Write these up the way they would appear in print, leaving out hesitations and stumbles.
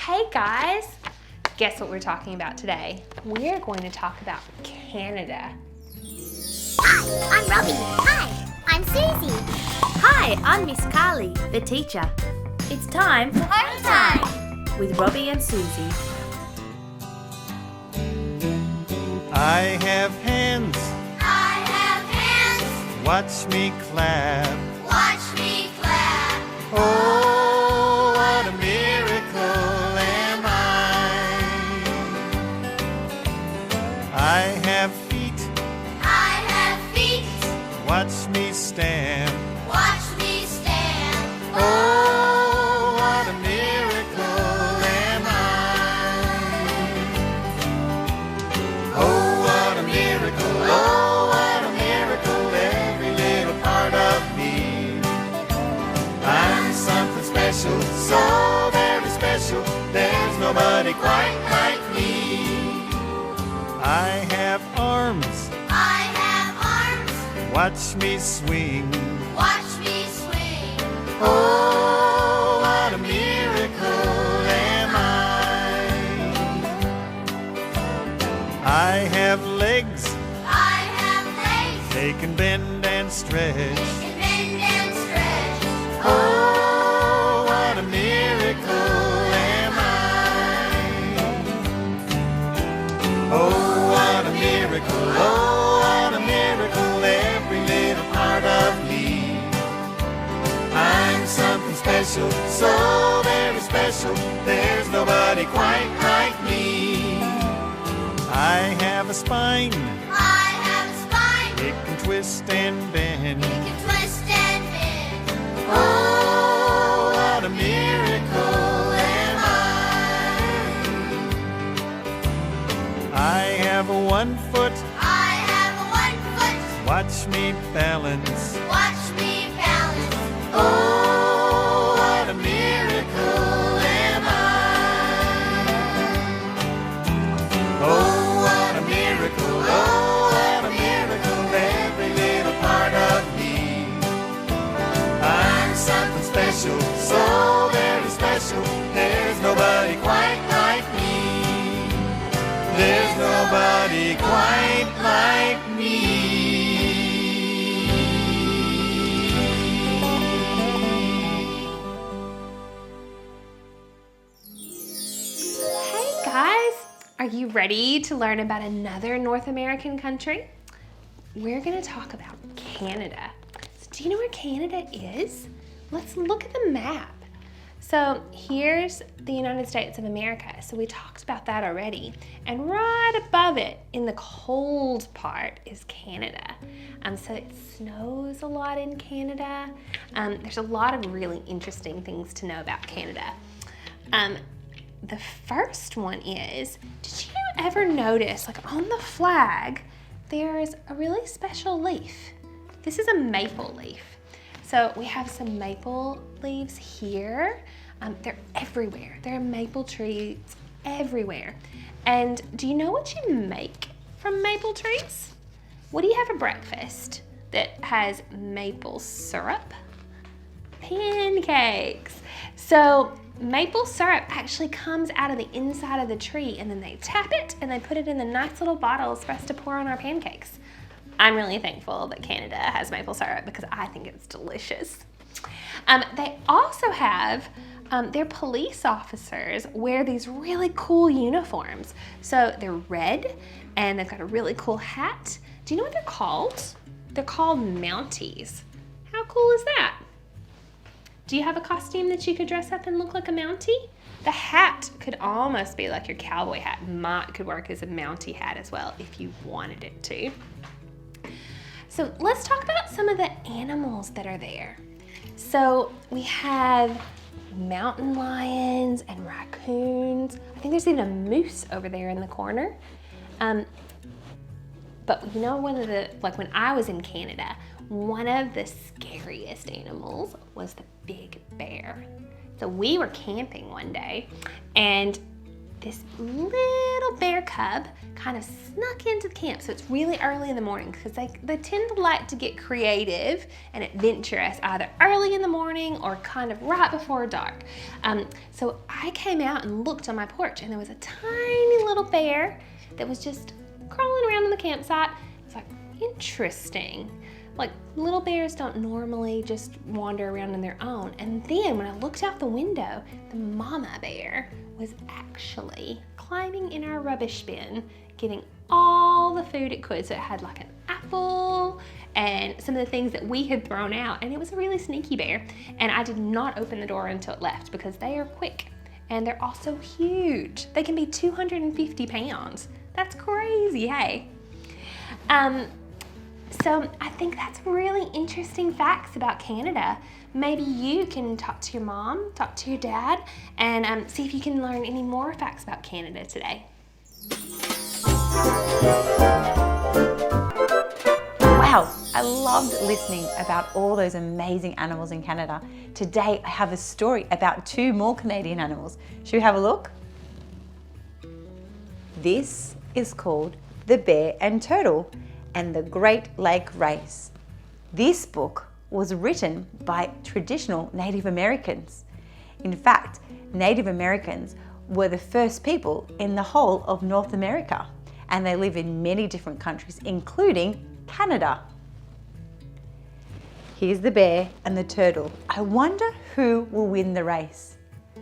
Hey guys, guess what we're talking about today? We're going to talk about Canada. Hi, I'm Robbie. Hi, I'm Susie. Hi, I'm Miss Carly, the teacher. It's time for Hometime with Robbie and Susie. I have hands, I have hands. watch me clap. Watch me clap. Oh, what a miracle am I have feet, I have feet. watch me stand. Watch me stand. Oh, what a miracle am I. Oh, what a miracle, oh, what a miracle, every little part of me. I'm something special, so very special, there's nobody quite like me. I have arms, I have arms. watch me swing. Watch me swing. Oh, what a miracle am I have legs, I have legs. they can bend and stretch. They can bend and stretch. Oh, what a miracle am I. Oh, what a miracle, oh, what a miracle, every little part of me. I'm something special, so very special, there's nobody quite like me. I have a spine, I have a spine. it can twist and bend. It can twist and bend. Oh, what a miracle am I have a 1 foot, I have a 1 foot. watch me balance. Watch me balance. Oh, what a miracle am I. Oh, what a miracle, oh, what a miracle, every little part of me. I'm something special, so very special, there's nobody quite like me. There's nobody quite like me. Hey guys, are you ready to learn about another North American country? We're going to talk about Canada. So do you know where Canada is? Let's look at the map. So here's the United States of America. So we talked about that already. And right above it in the cold part is Canada. So it snows a lot in Canada. There's a lot of really interesting things to know about Canada. The first one is, did you ever notice, like on the flag, there's a really special leaf? This is a maple leaf. So we have some maple leaves here. They're everywhere. There are maple trees everywhere. And do you know what you make from maple trees? What do you have for breakfast that has maple syrup? Pancakes. So maple syrup actually comes out of the inside of the tree, and then they tap it and they put it in the nice little bottles for us to pour on our pancakes. I'm really thankful that Canada has maple syrup because I think it's delicious. They also have their police officers wear these really cool uniforms. So they're red and they've got a really cool hat. Do you know what they're called? They're called Mounties. How cool is that? Do you have a costume that you could dress up and look like a Mountie? The hat could almost be like your cowboy hat. Could work as a Mountie hat as well if you wanted it to. So let's talk about some of the animals that are there. So we have mountain lions and raccoons. I think there's even a moose over there in the corner. But you know, when I was in Canada, one of the scariest animals was the big bear. So we were camping one day and this little bear cub kind of snuck into the camp. So it's really early in the morning because they tend to like to get creative and adventurous either early in the morning or kind of right before dark. So I came out and looked on my porch, and there was a tiny little bear that was just crawling around in the campsite. It was like, interesting. Like, little bears don't normally just wander around on their own. And then when I looked out the window, the mama bear was actually climbing in our rubbish bin, getting all the food it could. So it had like an apple and some of the things that we had thrown out. And it was a really sneaky bear. And I did not open the door until it left because they are quick. And they're also huge. They can be 250 pounds. That's crazy, hey? So I think that's really interesting facts about Canada. Maybe you can talk to your mom, talk to your dad, and see if you can learn any more facts about Canada today. Wow, I loved listening about all those amazing animals in Canada. Today I have a story about 2 more Canadian animals. Should we have a look? This is called The Bear and Turtle and the Great Lake Race. This book was written by traditional Native Americans. In fact, Native Americans were the first people in the whole of North America, and they live in many different countries, including Canada. Here's the bear and the turtle. I wonder who will win the race.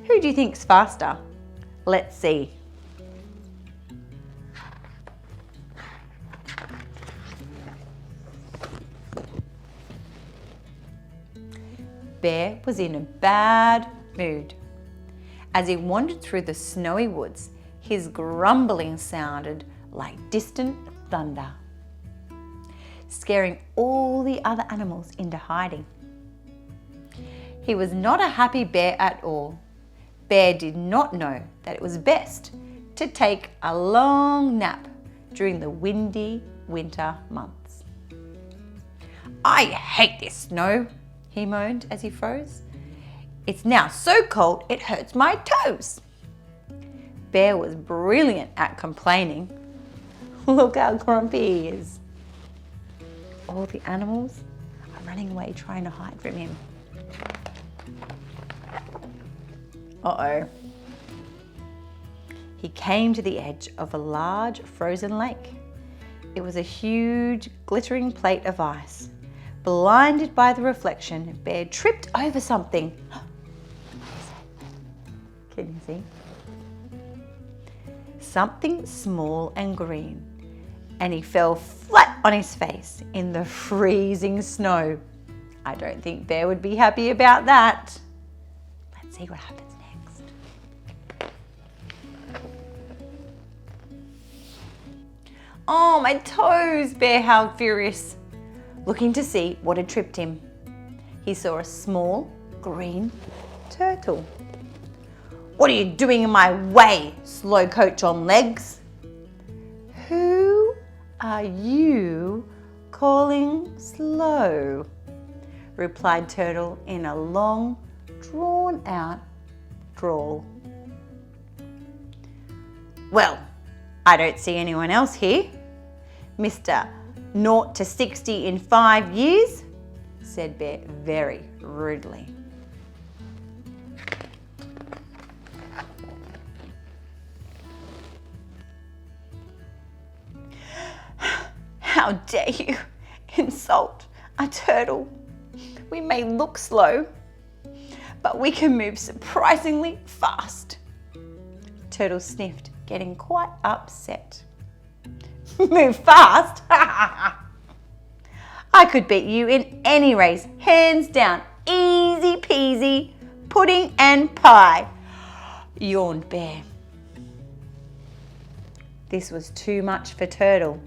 Who do you think's faster? Let's see. Bear was in a bad mood. As he wandered through the snowy woods, his grumbling sounded like distant thunder, scaring all the other animals into hiding. He was not a happy bear at all. Bear did not know that it was best to take a long nap during the windy winter months. "I hate this snow," he moaned as he froze. "It's now so cold it hurts my toes." Bear was brilliant at complaining. Look how grumpy he is. All the animals are running away trying to hide from him. Uh-oh. He came to the edge of a large frozen lake. It was a huge, glittering plate of ice. Blinded by the reflection, Bear tripped over something. Can you see? Something small and green, and he fell flat on his face in the freezing snow. I don't think Bear would be happy about that. Let's see what happens next. "Oh, my toes!" Bear howled furious, looking to see what had tripped him. He saw a small green turtle. "What are you doing in my way, slow coach on legs?" "Who are you calling slow?" replied Turtle in a long, drawn-out drawl. "Well, I don't see anyone else here, Mr. 0 to 60 in 5 years," said Bear very rudely. "How dare you insult a turtle? We may look slow, but we can move surprisingly fast." Turtle sniffed, getting quite upset. "Move fast? I could beat you in any race, hands down, easy peasy, pudding and pie," yawned Bear. This was too much for Turtle.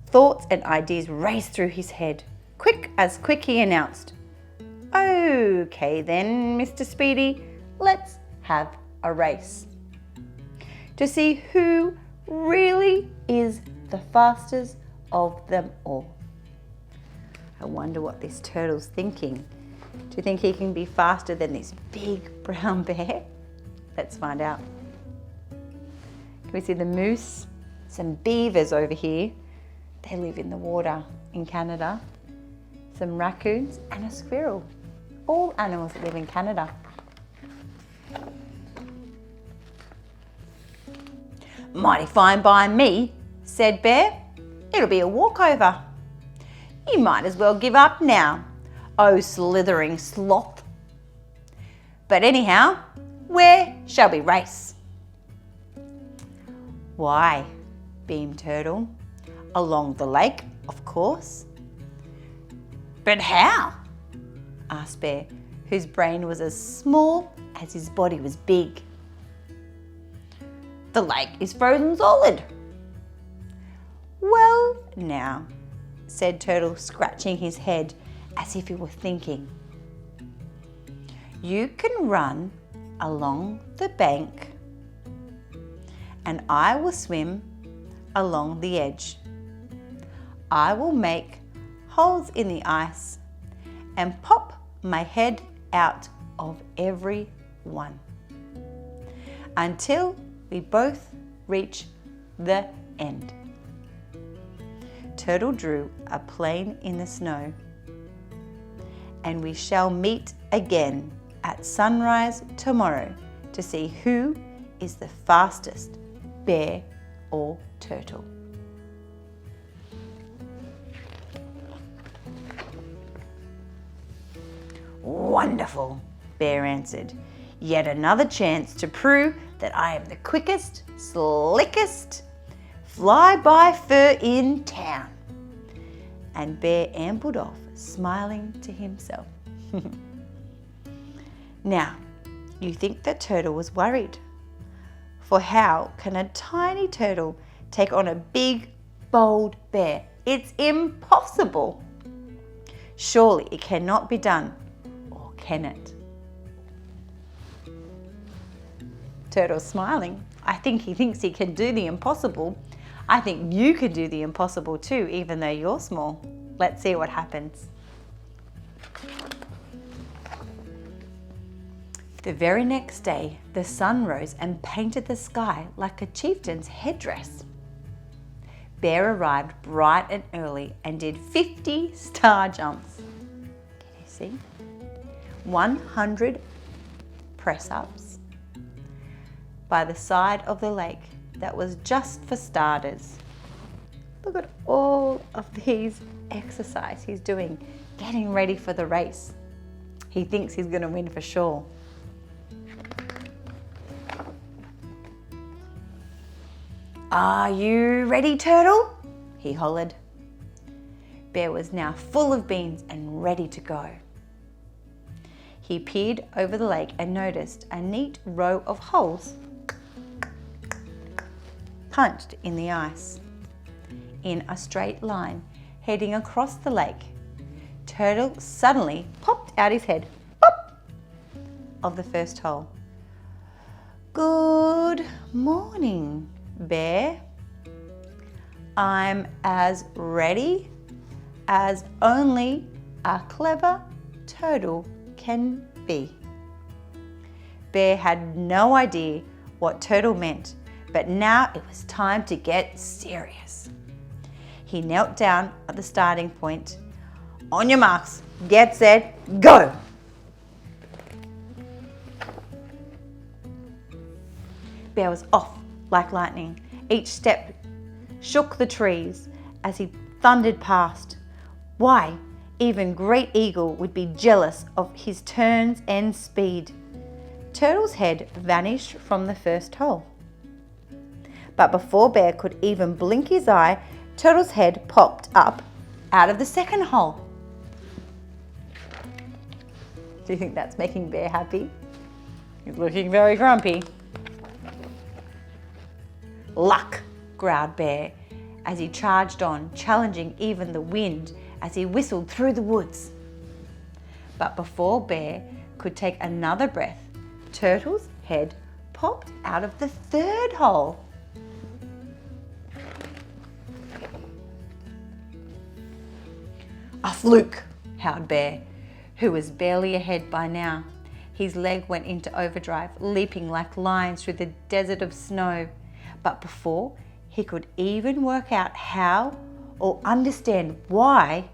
Thoughts and ideas raced through his head. Quick as quick, he announced, "Okay then, Mr. Speedy, let's have a race to see who really is the fastest of them all." I wonder what this turtle's thinking. Do you think he can be faster than this big brown bear? Let's find out. We see the moose, some beavers over here. They live in the water in Canada. Some raccoons and a squirrel. All animals that live in Canada. Mighty fine by me, said Bear. It'll be a walkover. You might as well give up now, oh slithering sloth. But anyhow, where shall we race? Why, beamed Turtle. Along the lake, of course. But how? Asked Bear, whose brain was as small as his body was big. The lake is frozen solid. Well, now, said Turtle, scratching his head as if he were thinking. You can run along the bank and I will swim along the edge. I will make holes in the ice and pop my head out of every one until we both reach the end. Turtle drew a plane in the snow, and we shall meet again at sunrise tomorrow to see who is the fastest, bear or turtle. Wonderful, Bear answered. Yet another chance to prove that I am the quickest, slickest fly-by fur in town. And Bear ambled off, smiling to himself. Now, you think that Turtle was worried. For how can a tiny turtle take on a big, bold bear? It's impossible. Surely it cannot be done, or can it? Turtle's smiling. I think he thinks he can do the impossible. I think you can do the impossible too, even though you're small. Let's see what happens. The very next day, the sun rose and painted the sky like a chieftain's headdress. Bear arrived bright and early and did 50 star jumps. Can you see? 100 press-ups by the side of the lake that was just for starters. Look at all of these exercise he's doing, getting ready for the race. He thinks he's going to win for sure. Are you ready, Turtle? He hollered. Bear was now full of beans and ready to go. He peered over the lake and noticed a neat row of holes punched in the ice in a straight line heading across the lake. Turtle suddenly popped out his head, pop, of the first hole. Good morning, Bear. I'm as ready as only a clever turtle can be. Bear had no idea what turtle meant, but now it was time to get serious. He knelt down at the starting point. On your marks, get set, go! Bear was off like lightning. Each step shook the trees as he thundered past. Why, even Great Eagle would be jealous of his turns and speed. Turtle's head vanished from the first hole. But before Bear could even blink his eye, Turtle's head popped up out of the second hole. Do you think that's making Bear happy? He's looking very grumpy. Luck, growled Bear as he charged on, challenging even the wind as he whistled through the woods. But before Bear could take another breath, Turtle's head popped out of the third hole. A fluke, howled Bear, who was barely ahead by now. His leg went into overdrive, leaping like lions through the desert of snow. But before he could even work out how or understand why,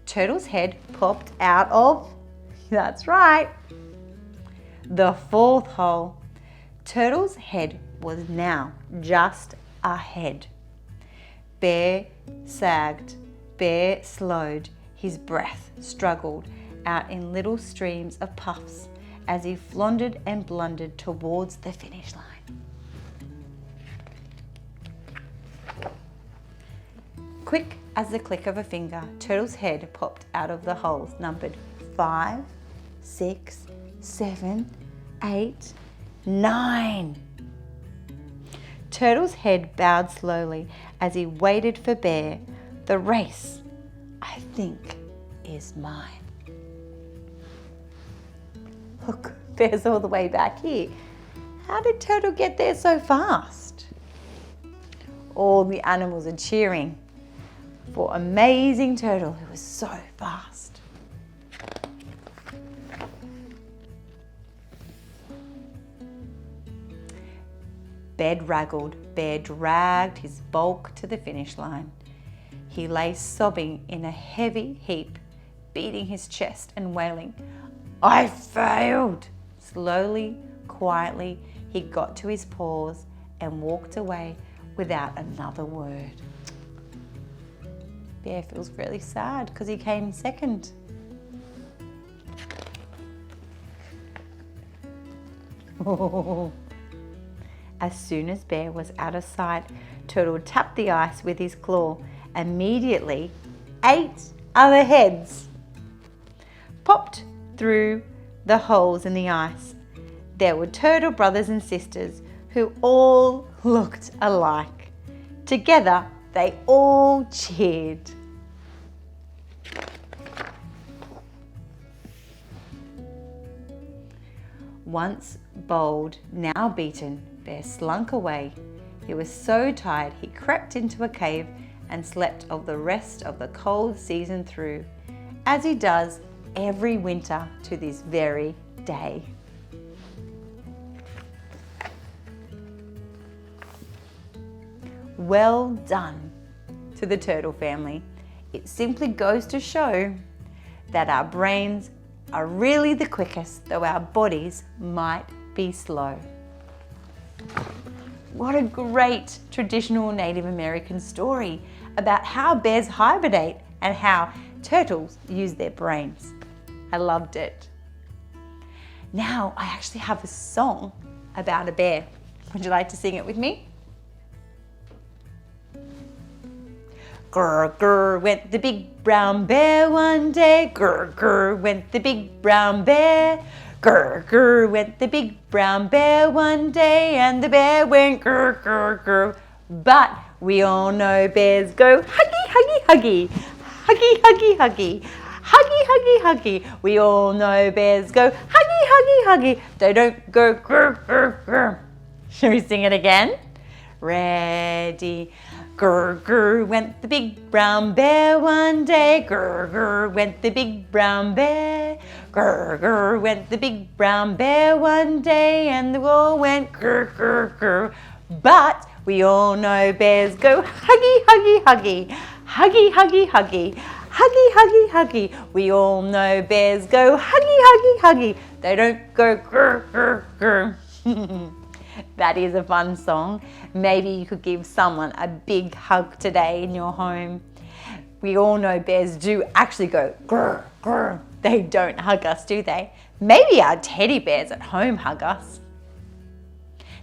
Turtle's head popped out of, that's right, the fourth hole. Turtle's head was now just a head. Bear sagged, Bear slowed, his breath struggled out in little streams of puffs as he floundered and blundered towards the finish line. Quick as the click of a finger, Turtle's head popped out of the holes numbered 5, 6, 7, 8, 9. Turtle's head bowed slowly as he waited for Bear. The race, I think, is mine. Look, Bear's all the way back here. How did Turtle get there so fast? All the animals are cheering for amazing Turtle who was so fast. Bed wraggled, Bear dragged his bulk to the finish line. He lay sobbing in a heavy heap, beating his chest and wailing, "I failed!" Slowly, quietly, he got to his paws and walked away without another word. Bear feels really sad because he came second. As soon as Bear was out of sight, Turtle tapped the ice with his claw. Immediately, 8 other heads popped through the holes in the ice. There were Turtle brothers and sisters who all looked alike. Together, they all cheered. Once bold, now beaten, Bear slunk away. He was so tired he crept into a cave and slept of the rest of the cold season through, as he does every winter to this very day. Well done to the turtle family. It simply goes to show that our brains are really the quickest, though our bodies might be slow. What a great traditional Native American story about how bears hibernate and how turtles use their brains. I loved it. Now I actually have a song about a bear. Would you like to sing it with me? Grr, grr, went the big brown bear one day. Grr, grr, went the big brown bear. Grr, grr, went the big brown bear one day, and the bear went grr, grr, grr. But we all know bears go huggy, huggy, huggy. Huggy, huggy, huggy. Huggy, huggy, huggy. We all know bears go huggy, huggy, huggy. They don't go grr, grr, grr. Shall we sing it again? Ready. Grr, grr, went the big brown bear one day. Grr, grr, went the big brown bear. Grr, grr, went the big brown bear one day, and they all went grr, grr, grr. But we all know bears go huggy, huggy, huggy. Huggy, huggy, huggy. Huggy, huggy, huggy. We all know bears go huggy, huggy, huggy. They don't go grr, grr, grr. That is a fun song. Maybe you could give someone a big hug today in your home. We all know bears do actually go grr, grr. They don't hug us, do they? Maybe our teddy bears at home hug us.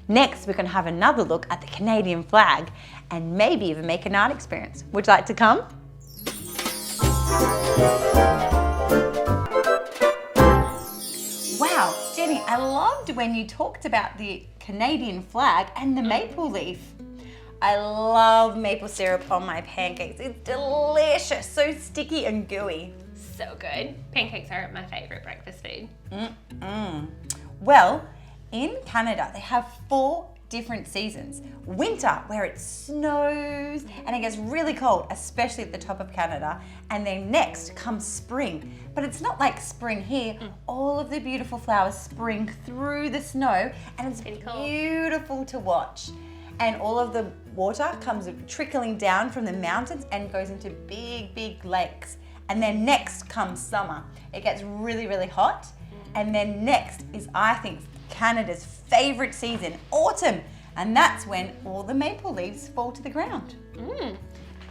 Next, we're going to have another look at the Canadian flag and maybe even make an art experience. Would you like to come? Wow, Jenny, I loved when you talked about the Canadian flag and the maple leaf. I love maple syrup on my pancakes. It's delicious, so sticky and gooey. So good. Pancakes are my favorite breakfast food. Well, in Canada, they have 4 different seasons. Winter, where it snows and it gets really cold, especially at the top of Canada. And then next comes spring. But it's not like spring here. All of the beautiful flowers spring through the snow and it's Pretty cool. beautiful to watch. and all of the water comes trickling down from the mountains and goes into big, big lakes. And then next comes summer. It gets really, really hot. And then next is, I think, Canada's favorite season, autumn. And that's when all the maple leaves fall to the ground.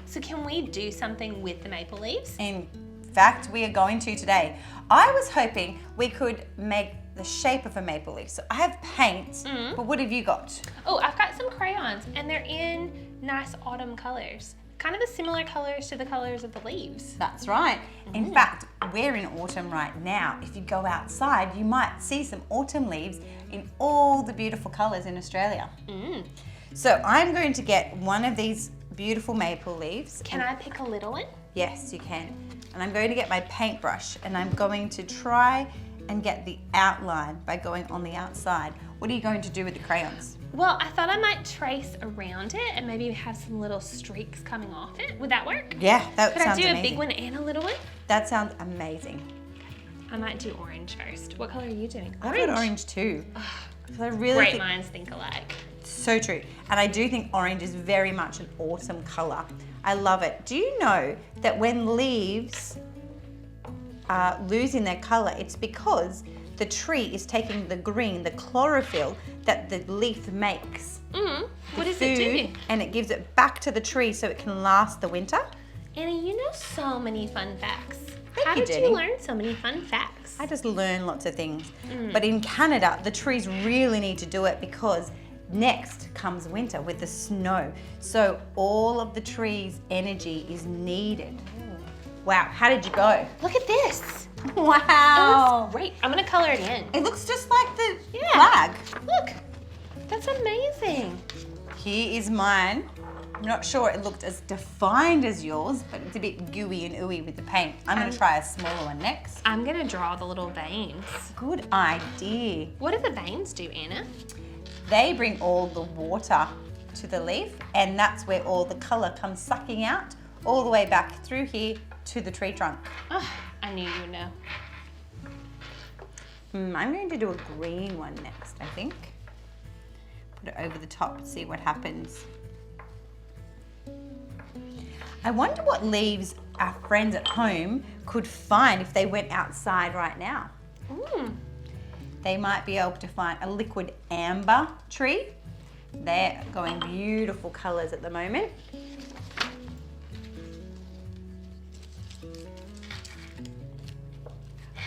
So can we do something with the maple leaves? In fact, we are going to today. I was hoping we could make the shape of a maple leaf. So I have paints, but what have you got? Oh, I've got some crayons, and they're in nice autumn colors. Kind of the similar colors to the colors of the leaves. That's right. In fact, we're in autumn right now. If you go outside, you might see some autumn leaves in all the beautiful colors in Australia. So I'm going to get one of these beautiful maple leaves. Can I pick a little one? Yes, you can. And I'm going to get my paintbrush and I'm going to try and get the outline by going on the outside. What are you going to do with the crayons? Well, I thought I might trace around it and maybe have some little streaks coming off it. Would that work? Yeah, that Could I sounds do amazing. a big one and a little one? That sounds amazing. I might do orange first. What color are you doing? I've got orange too. So I really Great think, minds think alike. so true. And I do think orange is very much an autumn color. I love it. Do you know that when leaves are losing their color, it's because the tree is taking the green, the chlorophyll that the leaf makes. What does it do? And it gives it back to the tree so it can last the winter. Annie, you know so many fun facts. How you, did Jenny. you learn so many fun facts? I just learn lots of things. But in Canada, the trees really need to do it because next comes winter with the snow. So all of the trees' energy is needed. Wow, how did you go? Look at this. Wow. It looks great. I'm gonna color it in. It looks just like the Yeah. flag. Look, that's amazing. Here is mine. I'm not sure it looked as defined as yours, but it's a bit gooey and ooey with the paint. I'm gonna try a smaller one next. I'm gonna draw the little veins. Good idea. What do the veins do, Anna? They bring all the water to the leaf, and that's where all the color comes sucking out all the way back through here to the tree trunk. Oh, I knew you would know. I'm going to do a green one next, I think. Put it over the top, see what happens. I wonder what leaves our friends at home could find if they went outside right now. They might be able to find a liquid amber tree. They're going beautiful colors at the moment.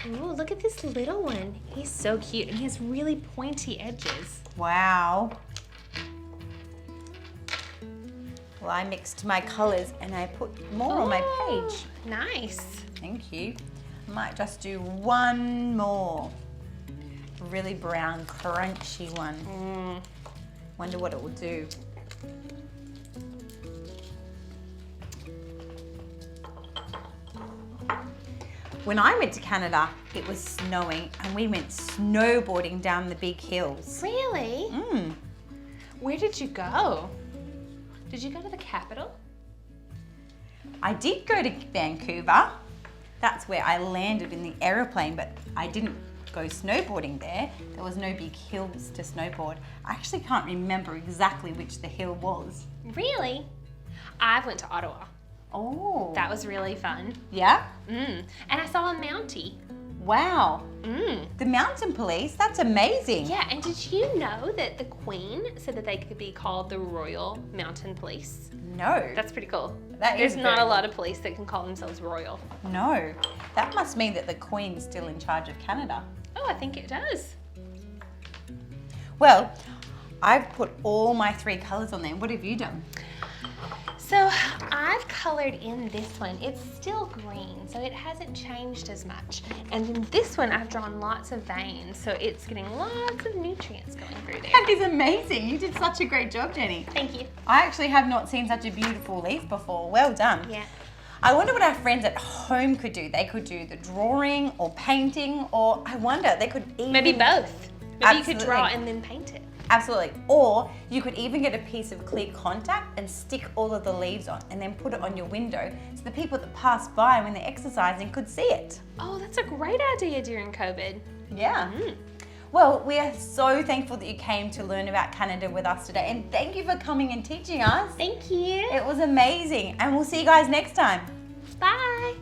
Ooh, look at this little one. He's so cute and he has really pointy edges. Wow. Well, I mixed my colors and I put more on my page. Nice. Thank you. I might just do one more. A really brown, crunchy one. Wonder what it will do. When I went to Canada, it was snowing and we went snowboarding down the big hills. Really? Where did you go? Did you go to the capital? I did go to Vancouver. That's where I landed in the aeroplane, but I didn't go snowboarding there. There was no big hills to snowboard. I actually can't remember exactly which the hill was. Really? I went to Ottawa. Oh. That was really fun. Yeah? And I saw a Mountie. Wow. The mountain police, that's amazing. Yeah, and did you know that the Queen said that they could be called the Royal Mountain Police? No. That's pretty cool. That There's is not very a lot of police that can call themselves royal. No. That must mean that the Queen's still in charge of Canada. Oh, I think it does. Well, I've put all my 3 colours on there. What have you done? So I've colored in this one. It's still green, so it hasn't changed as much. And in this one, I've drawn lots of veins, so it's getting lots of nutrients going through there. That is amazing. You did such a great job, Jenny. Thank you. I actually have not seen such a beautiful leaf before. Well done. Yeah. I wonder what our friends at home could do. They could do the drawing or painting, or I wonder they could even... Maybe both. Maybe you could draw Absolutely. and then paint it. Absolutely. Or you could even get a piece of clear contact and stick all of the leaves on and then put it on your window so the people that pass by when they're exercising could see it. Oh, that's a great idea during COVID. Yeah. Well, we are so thankful that you came to learn about Canada with us today, and thank you for coming and teaching us. Thank you. It was amazing, and we'll see you guys next time. Bye.